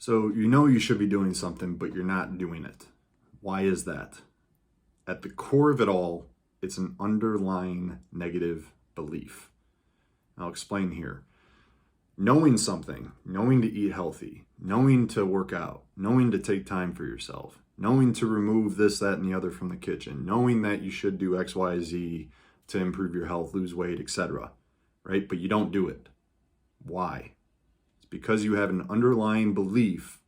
So you know you should be doing something, but you're not doing it. Why is that? At the core of it all, it's an underlying negative belief. I'll explain here. Knowing something, knowing to eat healthy, knowing to work out, knowing to take time for yourself, knowing to remove this, that, and the other from the kitchen, knowing that you should do X, Y, Z to improve your health, lose weight, etc., right? But you don't do it. Why? It's because you have an underlying belief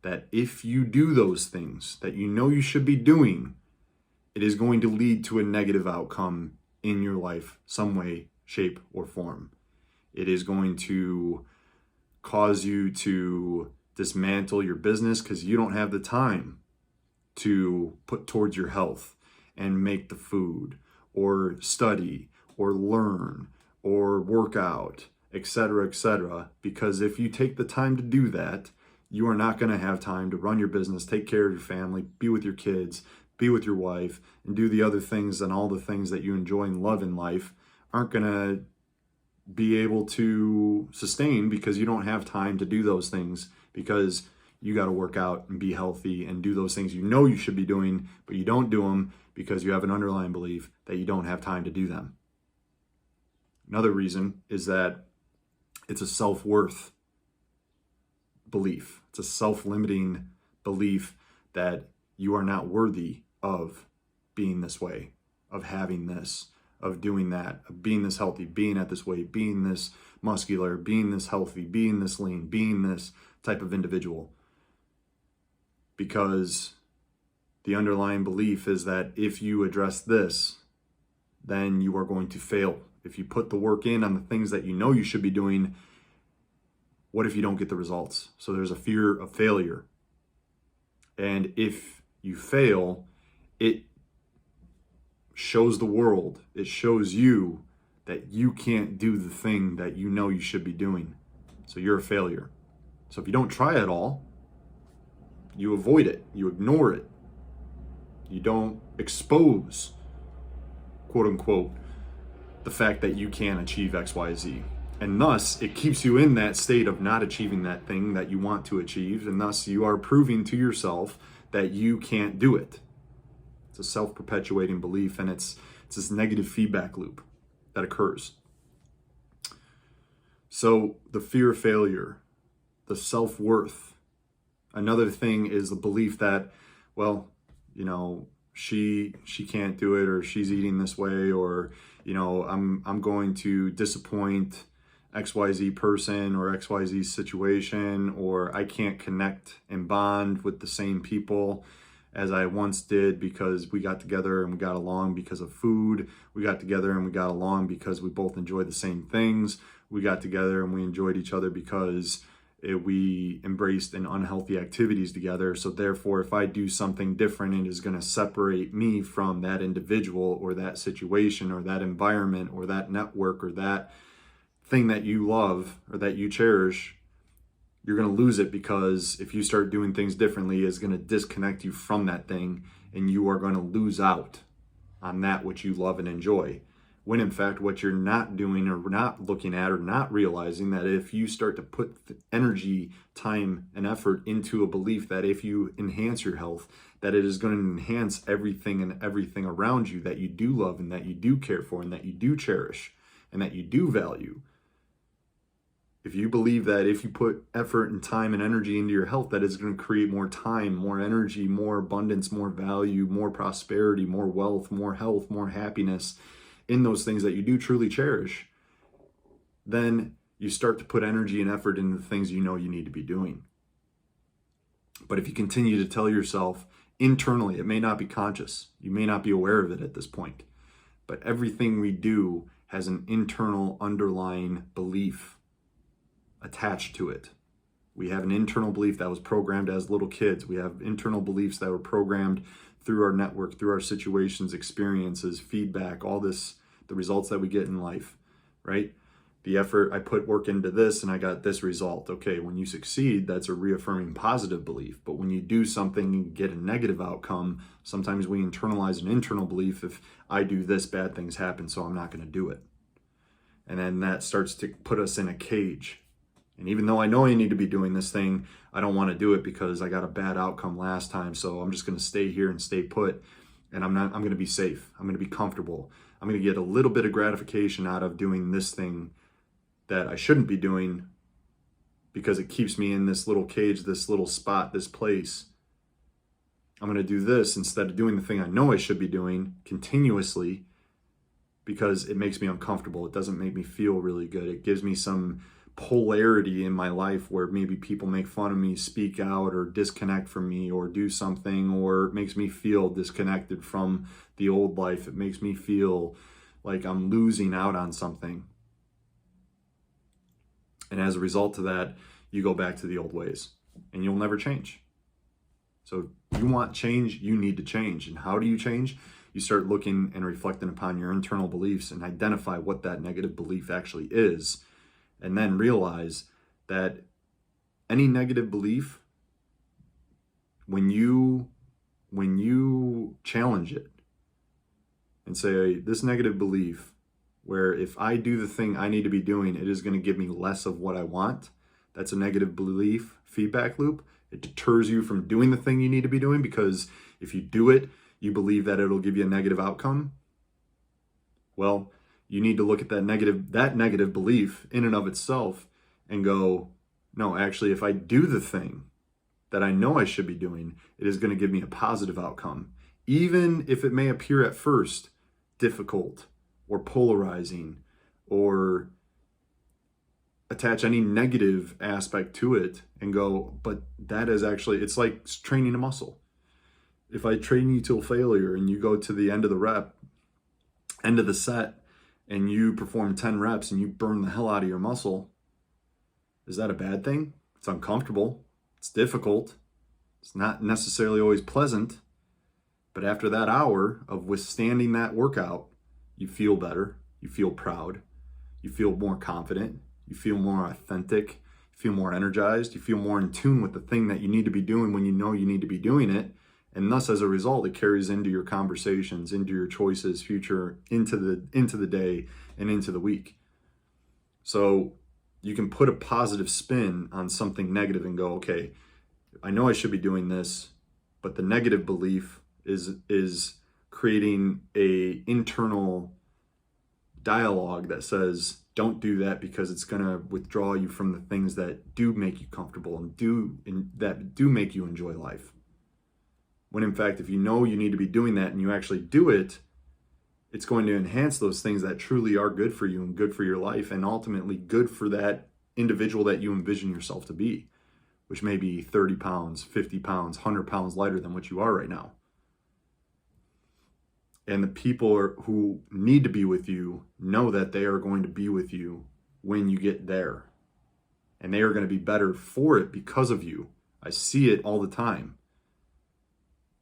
that if you do those things that you know you should be doing, it is going to lead to a negative outcome in your life, some way, shape, or form. It is going to cause you to dismantle your business because you don't have the time to put towards your health and make the food or study or learn or work out, etc., because if you take the time to do that, you are not going to have time to run your business, take care of your family, be with your kids, be with your wife, and do the other things, and all the things that you enjoy and love in life aren't going to be able to sustain because you don't have time to do those things, because you got to work out and be healthy and do those things you know you should be doing, but you don't do them because you have an underlying belief that you don't have time to do them. Another reason is that it's a self-worth belief. It's a self-limiting belief that you are not worthy of being this way, of having this, of doing that, of being this healthy, being at this weight, being this muscular, being this healthy, being this lean, being this type of individual. Because the underlying belief is that if you address this, then you are going to fail. If you put the work in on the things that you know you should be doing, what if you don't get the results? So there's a fear of failure. And if you fail, it shows the world, it shows you that you can't do the thing that you know you should be doing. So you're a failure. So if you don't try at all, you avoid it, you ignore it, you don't expose, quote unquote, the fact that you can't achieve X, Y, Z. And thus, it keeps you in that state of not achieving that thing that you want to achieve. And thus, you are proving to yourself that you can't do it. It's a self-perpetuating belief, and it's this negative feedback loop that occurs. So the fear of failure, the self-worth. Another thing is the belief that, well, you know, she can't do it, or she's eating this way, or, you know, I'm going to disappoint XYZ person or XYZ situation, or I can't connect and bond with the same people as I once did because we got together and we got along because of food. We got together and we got along because we both enjoy the same things. We got together and we enjoyed each other because we embraced in unhealthy activities together. So therefore, if I do something different, it is going to separate me from that individual or that situation or that environment or that network or that thing that you love or that you cherish. You're going to lose it, because if you start doing things differently, it's going to disconnect you from that thing, and you are going to lose out on that which you love and enjoy. When in fact, what you're not doing or not looking at or not realizing, that if you start to put energy, time, and effort into a belief that if you enhance your health, that it is going to enhance everything and everything around you that you do love and that you do care for and that you do cherish and that you do value. If you believe that if you put effort and time and energy into your health, that it's going to create more time, more energy, more abundance, more value, more prosperity, more wealth, more health, more happiness in those things that you do truly cherish, then you start to put energy and effort into the things you know you need to be doing. But if you continue to tell yourself internally, it may not be conscious, you may not be aware of it at this point, but everything we do has an internal underlying belief attached to it. We have an internal belief that was programmed as little kids. We have internal beliefs that were programmed through our network, through our situations, experiences, feedback, all this, the results that we get in life, right? The effort, I put work into this and I got this result. Okay, when you succeed, that's a reaffirming positive belief. But when you do something and get a negative outcome, sometimes we internalize an internal belief: if I do this, bad things happen, so I'm not going to do it. And then that starts to put us in a cage. And even though I know I need to be doing this thing, I don't want to do it because I got a bad outcome last time. So I'm just going to stay here and stay put. And I'm going to be safe. I'm going to be comfortable. I'm going to get a little bit of gratification out of doing this thing that I shouldn't be doing because it keeps me in this little cage, this little spot, this place. I'm going to do this instead of doing the thing I know I should be doing continuously because it makes me uncomfortable. It doesn't make me feel really good. It gives me some polarity in my life where maybe people make fun of me, speak out, or disconnect from me, or do something, or it makes me feel disconnected from the old life. It makes me feel like I'm losing out on something. And as a result of that, you go back to the old ways and you'll never change. So you want change, you need to change. And how do you change? You start looking and reflecting upon your internal beliefs and identify what that negative belief actually is. And then realize that any negative belief, when you challenge it and say, this negative belief, where if I do the thing I need to be doing, it is going to give me less of what I want. That's a negative belief feedback loop. It deters you from doing the thing you need to be doing because if you do it, you believe that it'll give you a negative outcome. Well, you need to look at that negative belief in and of itself and go, no, actually, if I do the thing that I know I should be doing, it is going to give me a positive outcome. Even if it may appear at first difficult or polarizing or attach any negative aspect to it and go, but that is actually, it's like training a muscle. If I train you till failure and you go to the end of the rep, end of the set, and you perform 10 reps and you burn the hell out of your muscle, is that a bad thing? It's uncomfortable. It's difficult. It's not necessarily always pleasant. But after that hour of withstanding that workout, you feel better. You feel proud. You feel more confident. You feel more authentic. You feel more energized. You feel more in tune with the thing that you need to be doing when you know you need to be doing it. And thus, as a result, it carries into your conversations, into your choices, future, into the day, and into the week. So you can put a positive spin on something negative and go, okay, I know I should be doing this, but the negative belief is creating a internal dialogue that says, don't do that because it's going to withdraw you from the things that do make you comfortable and that do make you enjoy life. When in fact, if you know you need to be doing that and you actually do it, it's going to enhance those things that truly are good for you and good for your life and ultimately good for that individual that you envision yourself to be, which may be 30 pounds, 50 pounds, 100 pounds lighter than what you are right now. And the people who need to be with you know that they are going to be with you when you get there. And they are going to be better for it because of you. I see it all the time.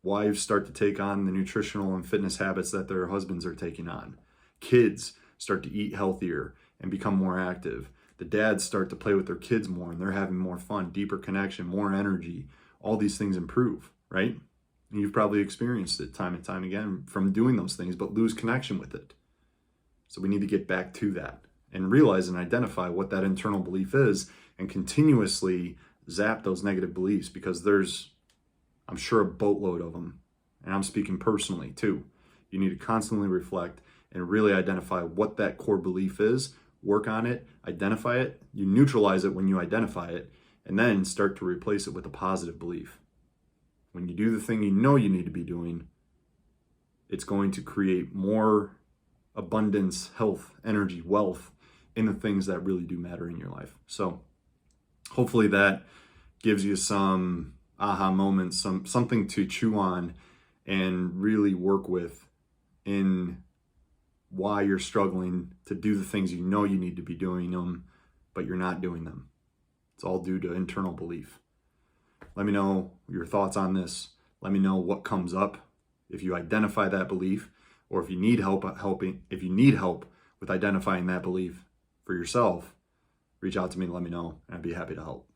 Wives start to take on the nutritional and fitness habits that their husbands are taking on. Kids start to eat healthier and become more active. The dads start to play with their kids more and they're having more fun, deeper connection, more energy. All these things improve, right? And you've probably experienced it time and time again from doing those things, but lose connection with it. So we need to get back to that and realize and identify what that internal belief is and continuously zap those negative beliefs because there's, I'm sure, a boatload of them. And I'm speaking personally too. You need to constantly reflect and really identify what that core belief is, work on it, identify it, you neutralize it when you identify it, and then start to replace it with a positive belief. When you do the thing you know you need to be doing, it's going to create more abundance, health, energy, wealth in the things that really do matter in your life. So hopefully that gives you some aha moments, something to chew on and really work with in why you're struggling to do the things you know you need to be doing them, but you're not doing them. It's all due to internal belief. Let me know your thoughts on this. Let me know what comes up if you identify that belief, or if you need help with identifying that belief for yourself. Reach out to me and let me know, and I'd be happy to help.